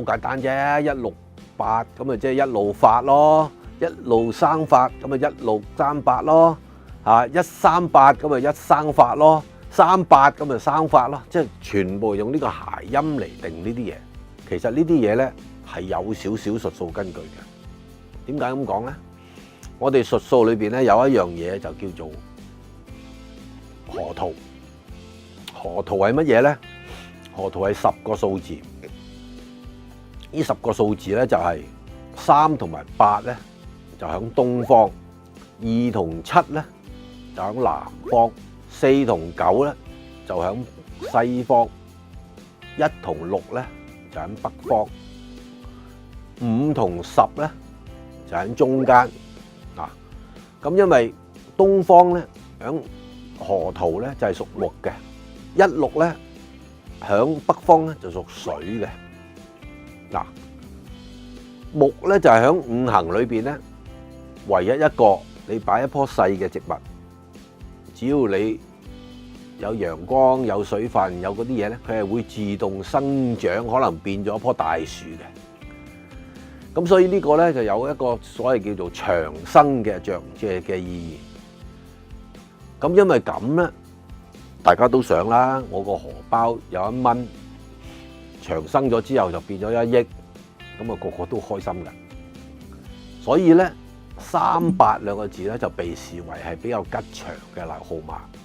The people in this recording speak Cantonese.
簡單啫，168咁咪即係一路發咯，一路生發咁咪1638咯，嚇138咁咪一生發咯，38咁咪生發咯，即係全部用呢個諧音嚟定呢啲嘢。其實呢啲嘢咧係有少少術數根據嘅。點解咁講咧？我哋術數裏邊咧有一樣嘢就叫做河圖。河圖係乜嘢咧？河圖係10個數字。呢10個數字咧就係3同埋8咧就喺東方，2同7咧就喺南方，4同9咧就喺西方，1同6咧就喺北方，5同10咧就喺中間。咁因為東方咧喺河圖咧就係屬木嘅，16咧喺北方咧就屬水嘅。嗱，木咧就係喺五行裏邊咧唯一一個你擺一棵細嘅植物，只要你有陽光、有水分、有嗰啲嘢咧，佢係會自動生長，可能變咗一棵大樹嘅。咁所以呢個咧就有一個所謂叫做長生嘅嘅意義。咁因為咁咧，大家都想啦，我個荷包有1蚊，長生咗之後就變咗1億，咁啊個個都開心㗎。所以咧，38兩個字咧就被視為係比較吉祥嘅號碼。